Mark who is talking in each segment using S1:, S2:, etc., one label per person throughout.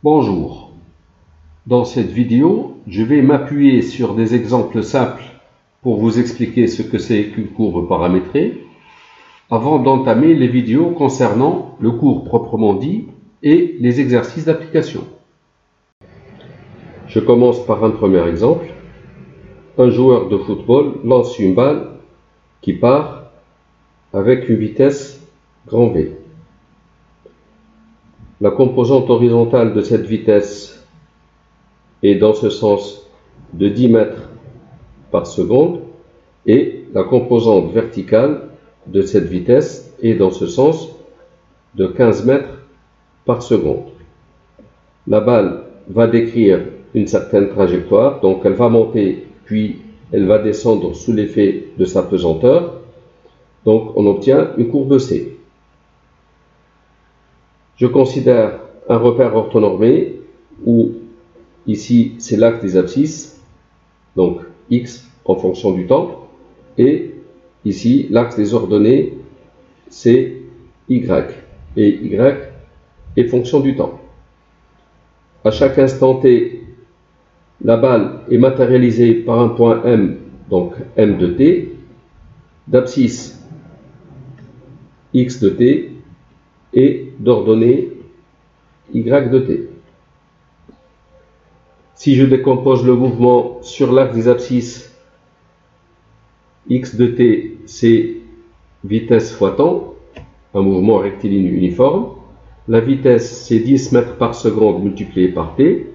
S1: Bonjour. Dans cette vidéo, je vais m'appuyer sur des exemples simples pour vous expliquer ce que c'est qu'une courbe paramétrée, avant d'entamer les vidéos concernant le cours proprement dit et les exercices d'application. Je commence par un premier exemple. Un joueur de football lance une balle qui part avec une vitesse grand V. La composante horizontale de cette vitesse est dans ce sens de 10 mètres par seconde et la composante verticale de cette vitesse est dans ce sens de 15 mètres par seconde. La balle va décrire une certaine trajectoire, donc elle va monter puis elle va descendre sous l'effet de sa pesanteur, donc on obtient une courbe C. Je considère un repère orthonormé où ici c'est l'axe des abscisses, donc x en fonction du temps, et ici l'axe des ordonnées c'est y, et y est fonction du temps. À chaque instant t, la balle est matérialisée par un point M, donc M de t, d'abscisse x de t et d'ordonnée y de t. Si je décompose le mouvement sur l'axe des abscisses, x de t c'est vitesse fois temps, un mouvement rectiligne uniforme. La vitesse c'est 10 mètres par seconde multiplié par t,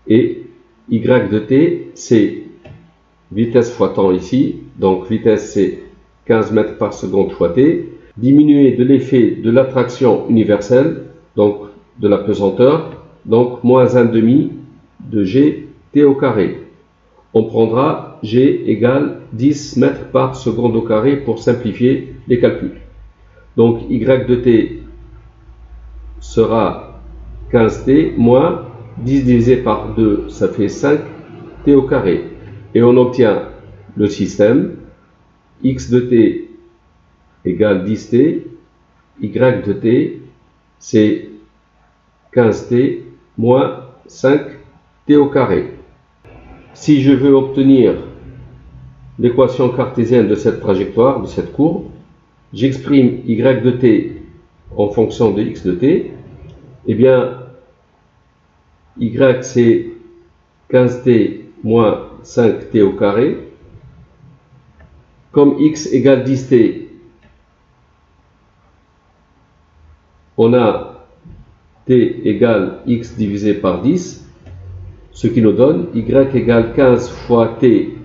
S1: et y de t c'est vitesse fois temps ici, donc vitesse c'est 15 mètres par seconde fois t, diminué de l'effet de l'attraction universelle, donc de la pesanteur, donc moins 1/2 de g t au carré. On prendra g égale 10 mètres par seconde au carré pour simplifier les calculs. Donc y de t sera 15t moins 10 divisé par 2, ça fait 5t au carré. Et on obtient le système x de t égale 10t, y de t c'est 15t moins 5t au carré. Si je veux obtenir l'équation cartésienne de cette trajectoire, de cette courbe, j'exprime y de t en fonction de x de t. Eh bien, y c'est 15t moins 5t au carré. Comme x égale 10t, on a t égale x divisé par 10, ce qui nous donne y égale 15 fois t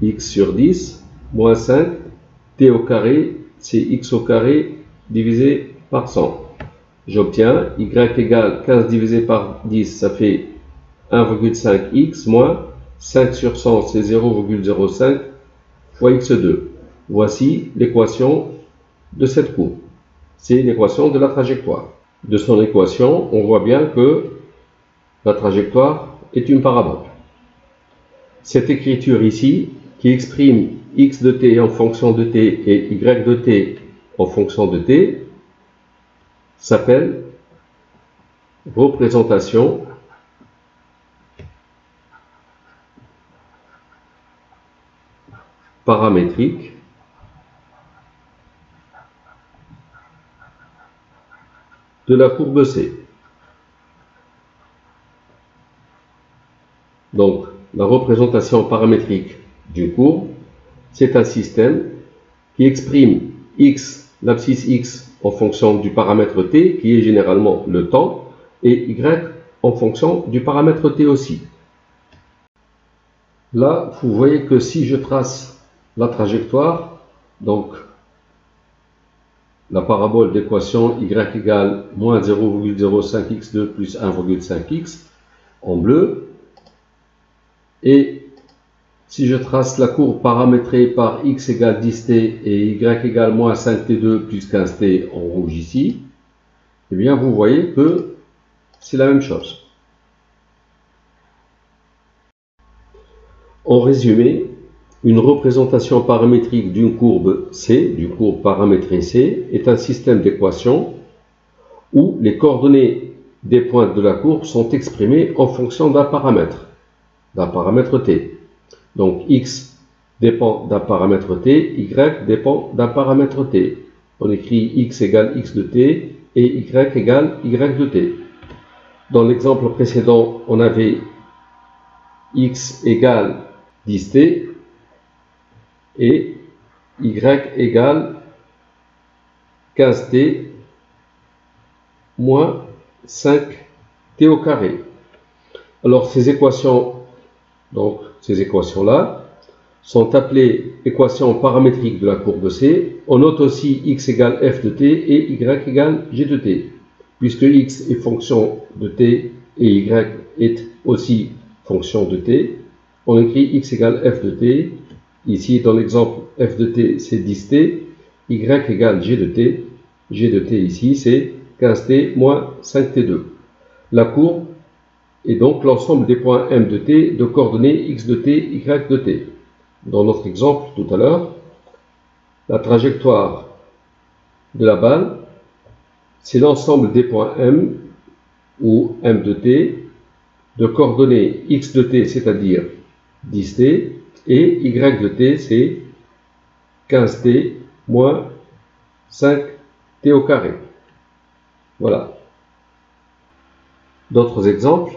S1: x sur 10 moins 5 t au carré, c'est x au carré divisé par 100. J'obtiens y égale 15 divisé par 10, ça fait 1,5x moins 5 sur 100, c'est 0,05 fois x2. Voici l'équation de cette courbe. C'est l'équation de la trajectoire. De son équation, on voit bien que la trajectoire est une parabole. Cette écriture ici, qui exprime x de t en fonction de t et y de t en fonction de t, s'appelle représentation paramétrique de la courbe C. Donc, la représentation paramétrique d'une courbe, c'est un système qui exprime x, l'abscisse x en fonction du paramètre t, qui est généralement le temps, et y en fonction du paramètre t aussi. Là, vous voyez que si je trace la trajectoire, donc la parabole d'équation y égale moins 0,05x2 plus 1,5x en bleu, et si je trace la courbe paramétrée par x égale 10t et y égale moins 5t2 plus 15t en rouge ici, eh bien vous voyez que c'est la même chose. En résumé, une représentation paramétrique d'une courbe C, d'une courbe paramétrée C, est un système d'équations où les coordonnées des points de la courbe sont exprimés en fonction d'un paramètre t. Donc x dépend d'un paramètre t, y dépend d'un paramètre t. On écrit x égale x de t et y égale y de t. Dans l'exemple précédent, on avait x égale 10t et y égale 15t moins 5t au carré. Alors ces équations-là sont appelées équations paramétriques de la courbe C. On note aussi x égale f de t et y égale g de t. Puisque x est fonction de t et y est aussi fonction de t, on écrit x égale f de t. Ici, dans l'exemple, f de t, c'est 10t, y égale g de t. G de t ici, c'est 15t moins 5t2. La courbe est donc l'ensemble des points m de t de coordonnées x de t, y de t. Dans notre exemple tout à l'heure, la trajectoire de la balle, c'est l'ensemble des points m ou m de t de coordonnées x de t, c'est-à-dire 10t, et y de t, c'est 15t moins 5t au carré. Voilà. D'autres exemples.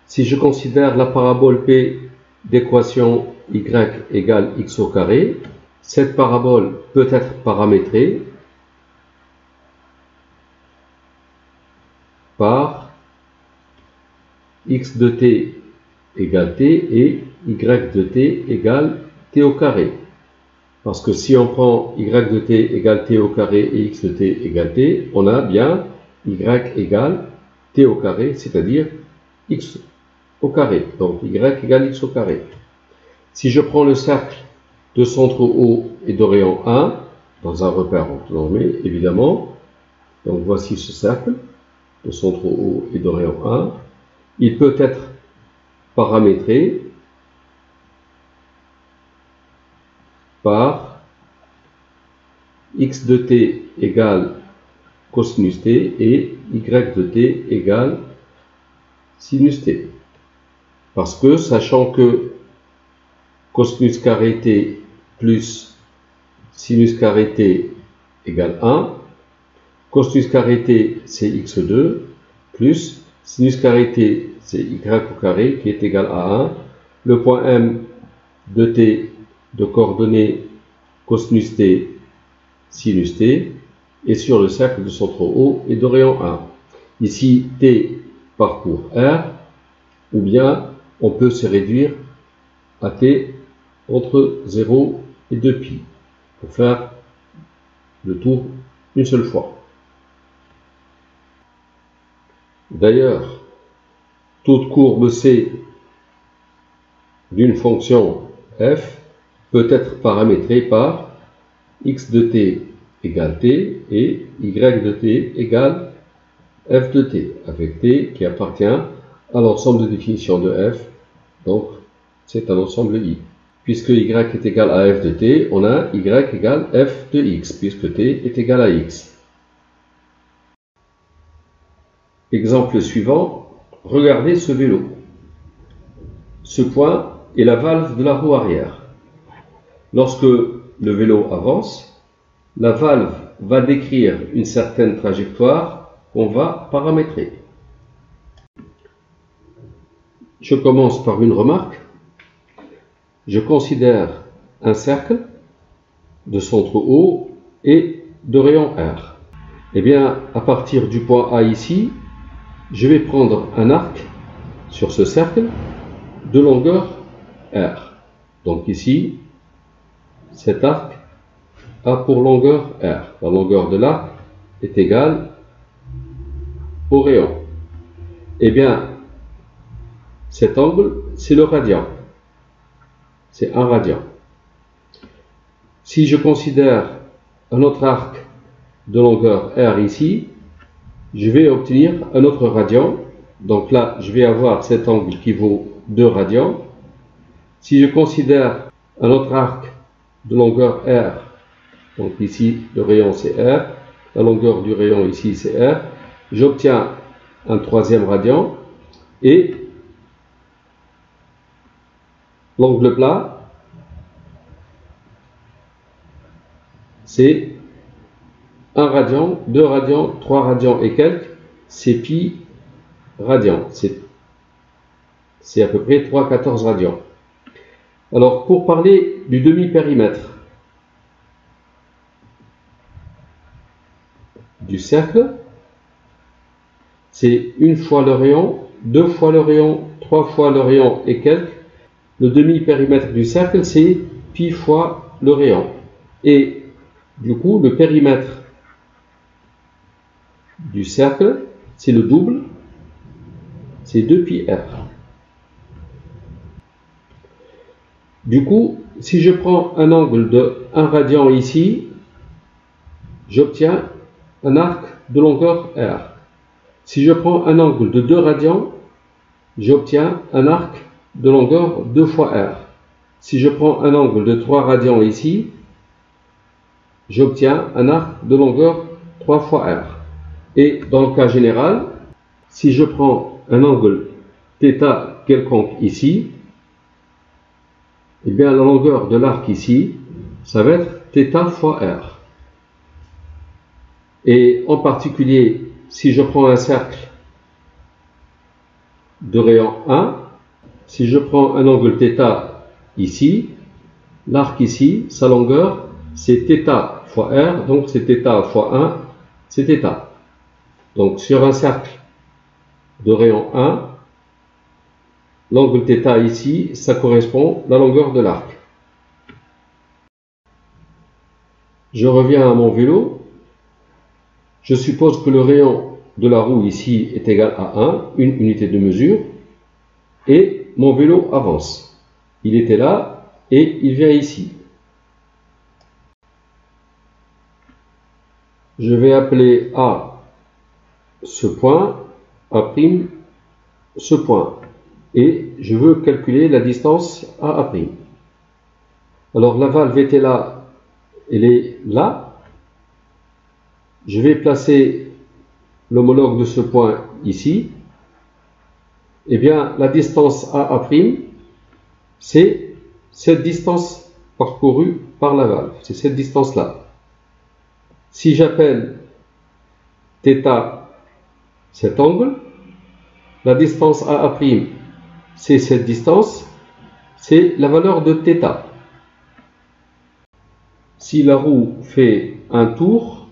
S1: Si je considère la parabole P d'équation y égale x au carré, cette parabole peut être paramétrée par x de t égale t et y de t égale t au carré. Parce que si on prend y de t égale t au carré et x de t égale t, on a bien y égale t au carré, c'est-à-dire x au carré. Donc y égale x au carré. Si je prends le cercle de centre O et de rayon 1, dans un repère orthonormé, évidemment, donc voici ce cercle de centre O et de rayon 1, il peut être paramétré par x de t égale cosinus t et y de t égale sinus t. Parce que, sachant que cosinus carré t plus sinus carré t égale 1, cosinus carré t c'est x2, plus sinus carré t c'est y au carré qui est égal à 1, le point m de t de coordonnées cosinus t, sinus t, et sur le cercle de centre O et de rayon 1. Ici, t parcourt R, ou bien on peut se réduire à t entre 0 et 2π pour faire le tour une seule fois. D'ailleurs, toute courbe C d'une fonction f peut être paramétrée par x de t égale t et y de t égale f de t, avec t qui appartient à l'ensemble de définition de f, donc c'est un ensemble I. Puisque y est égal à f de t, on a y égale f de x, puisque t est égal à x. Exemple suivant, regardez ce vélo. Ce point est la valve de la roue arrière. Lorsque le vélo avance, la valve va décrire une certaine trajectoire qu'on va paramétrer. Je commence par une remarque. Je considère un cercle de centre O et de rayon R. Eh bien, à partir du point A ici, je vais prendre un arc sur ce cercle de longueur R. Donc ici, cet arc a pour longueur R. La longueur de l'arc est égale au rayon. Eh bien, cet angle, c'est le radian. C'est 1 radian. Si je considère un autre arc de longueur R ici, je vais obtenir un autre radian. Donc là, je vais avoir cet angle qui vaut 2 radians. Si je considère un autre arc de longueur R, donc ici le rayon c'est R, la longueur du rayon ici c'est R, j'obtiens un troisième radian, et l'angle plat, c'est 1 radian, 2 radians, 3 radians et quelques, c'est pi radian. C'est à peu près 3,14 radians. Alors, pour parler du demi-périmètre du cercle, c'est 1 fois le rayon, 2 fois le rayon, 3 fois le rayon et quelques. Le demi-périmètre du cercle, c'est pi fois le rayon. Et du coup, le périmètre du cercle, c'est le double, c'est 2pi r. Du coup, si je prends un angle de 1 radian ici, j'obtiens un arc de longueur r. Si je prends un angle de 2 radians, j'obtiens un arc de longueur 2 fois r. Si je prends un angle de 3 radians ici, j'obtiens un arc de longueur 3 fois r. Et dans le cas général, si je prends un angle θ quelconque ici, eh bien la longueur de l'arc ici, ça va être θ fois r. Et en particulier, si je prends un cercle de rayon 1, si je prends un angle θ ici, l'arc ici, sa longueur, c'est θ fois r, donc c'est θ fois 1, c'est θ. Donc sur un cercle de rayon 1, l'angle θ ici, ça correspond à la longueur de l'arc. Je reviens à mon vélo. Je suppose que le rayon de la roue ici est égal à 1, une unité de mesure, et mon vélo avance. Il était là et il vient ici. Je vais appeler A ce point, A' ce point, et je veux calculer la distance à A'. Alors la valve était là, elle est là. Je vais placer l'homologue de ce point ici. Eh bien, la distance à A', c'est cette distance parcourue par la valve. C'est cette distance-là. Si j'appelle θ cet angle, la distance à A', c'est cette distance, c'est la valeur de θ. Si la roue fait un tour,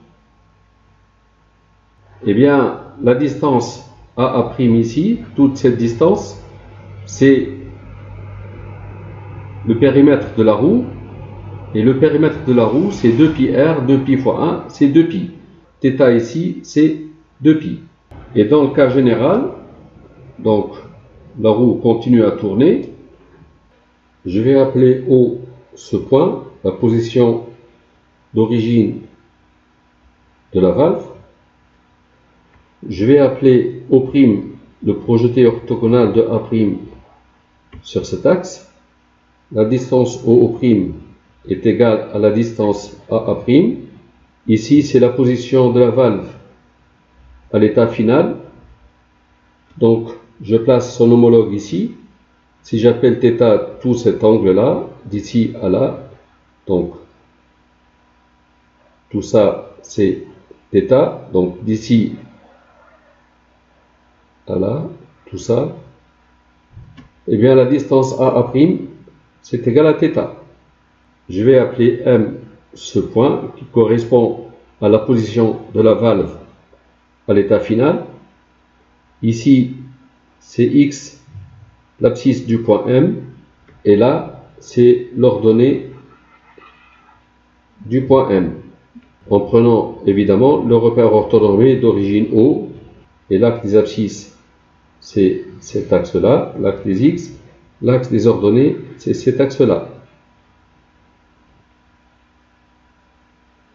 S1: eh bien, la distance à A' ici, toute cette distance, c'est le périmètre de la roue. Et le périmètre de la roue, c'est 2pi r, 2pi fois 1, c'est 2pi. θ ici, c'est 2pi. Et dans le cas général, donc la roue continue à tourner. Je vais appeler O ce point, la position d'origine de la valve. Je vais appeler O' le projeté orthogonal de A' sur cet axe. La distance OO' est égale à la distance AA'. Ici, c'est la position de la valve à l'état final. Donc, je place son homologue ici. Si j'appelle θ tout cet angle-là, d'ici à là, donc tout ça, c'est θ. Donc, d'ici à là, tout ça, eh bien, la distance AA', c'est égal à θ. Je vais appeler M ce point qui correspond à la position de la valve à l'état final. Ici, c'est X, l'abscisse du point M, et là, c'est l'ordonnée du point M. En prenant évidemment le repère orthonormé d'origine O, et l'axe des abscisses, c'est cet axe-là, l'axe des X, l'axe des ordonnées, c'est cet axe-là.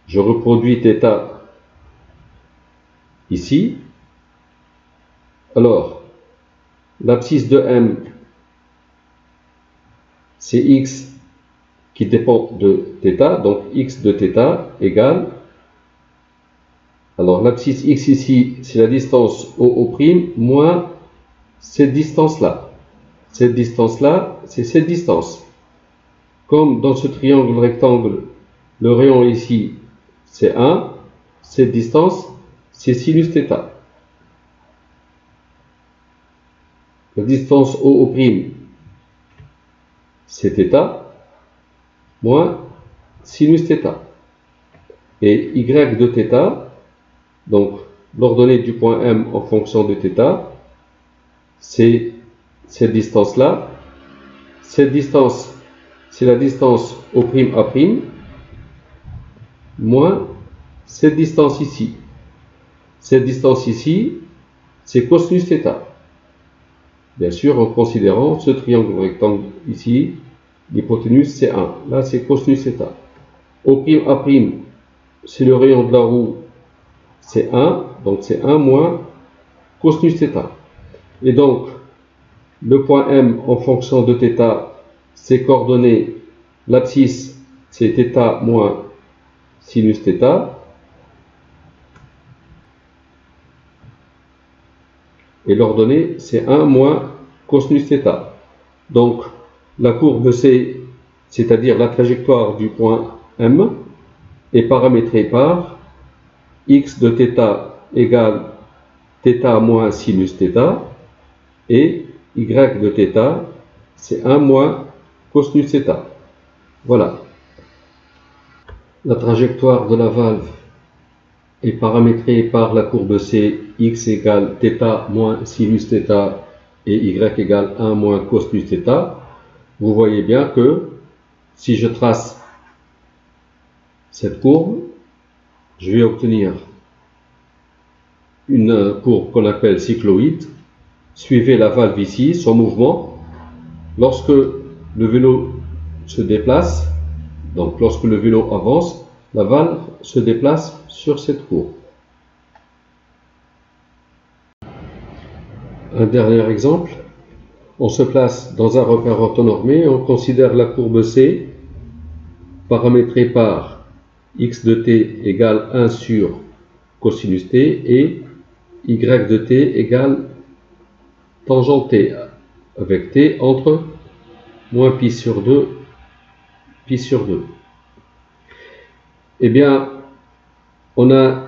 S1: Je reproduis θ ici. Alors, l'abscisse de M, c'est X qui dépend de θ, donc X de θ égale Alors l'abscisse x ici, c'est la distance OO' moins cette distance-là. Cette distance-là, c'est cette distance. Comme dans ce triangle rectangle, le rayon ici, c'est 1, cette distance, c'est sinus θ. La distance OO', c'est θ, moins sinus θ. Et y de θ, donc l'ordonnée du point M en fonction de θ, c'est cette distance-là. Cette distance, c'est la distance O'A', moins cette distance ici. Cette distance ici, c'est cosinus θ. Bien sûr, en considérant ce triangle rectangle ici, l'hypoténuse c'est 1. Là, c'est cosinus θ. O'A', c'est le rayon de la roue, c'est 1. Donc, c'est 1 moins cosinus θ. Et donc, le point M en fonction de θ, c'est coordonnées, l'abscisse, c'est θ moins sinus θ. Et l'ordonnée, c'est 1 moins cosinus θ. Donc, la courbe C, c'est-à-dire la trajectoire du point M, est paramétrée par x de θ égale θ moins sinus θ, et y de θ, c'est 1 moins cosinus θ. Voilà. La trajectoire de la valve est paramétrée par la courbe C, x égale θ moins sinus θ et y égale 1 moins cosinus θ. Vous voyez bien que si je trace cette courbe, je vais obtenir une courbe qu'on appelle cycloïde. Suivez la valve ici, son mouvement. Lorsque le vélo se déplace, donc lorsque le vélo avance, la valve se déplace sur cette courbe. Un dernier exemple. On se place dans un repère orthonormé, on considère la courbe C paramétrée par x de t égale 1 sur cosinus t et y de t égale tangente t, avec t entre moins pi sur 2, pi sur 2. Eh bien, on a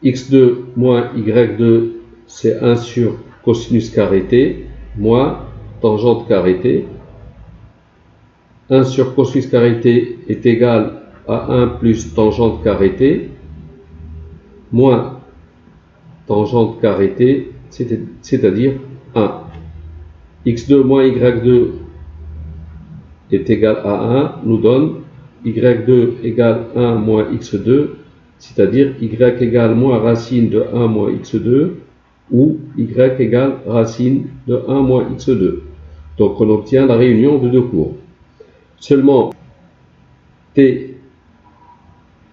S1: x2 moins y2, c'est 1 sur cosinus carré t, moins tangente carré t. 1 sur cosinus carré t est égal à 1 plus tangente carré t, moins tangente carré t, c'est-à-dire 1. x2 moins y2 est égal à 1, nous donne y2 égale 1 moins x2, c'est-à-dire y égale moins racine de 1 moins x2, ou y égale racine de 1 moins x2. Donc on obtient la réunion de deux courbes. Seulement, t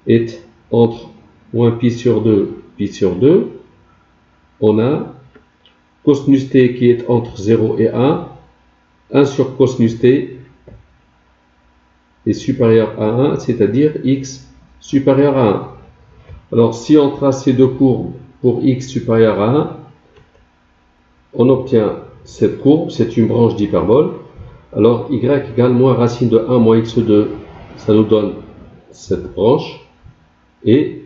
S1: est entre moins pi sur 2, pi sur 2. On a cosinus t qui est entre 0 et 1. 1 sur cosinus t est supérieur à 1, c'est-à-dire x supérieur à 1. Alors, si on trace ces deux courbes pour x supérieur à 1, on obtient cette courbe, c'est une branche d'hyperbole. Alors, y égale moins racine de 1 moins x2, ça nous donne cette branche. Et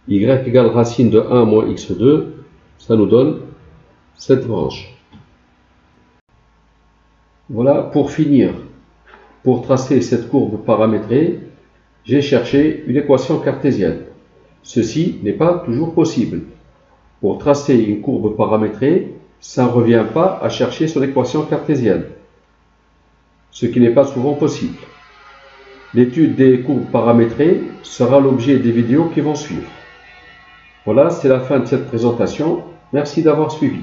S1: y égale racine de 1 moins x2, ça nous donne cette branche. Voilà, pour finir, pour tracer cette courbe paramétrée, j'ai cherché une équation cartésienne. Ceci n'est pas toujours possible. Pour tracer une courbe paramétrée, ça ne revient pas à chercher son équation cartésienne, ce qui n'est pas souvent possible. L'étude des courbes paramétrées sera l'objet des vidéos qui vont suivre. Voilà, c'est la fin de cette présentation. Merci d'avoir suivi.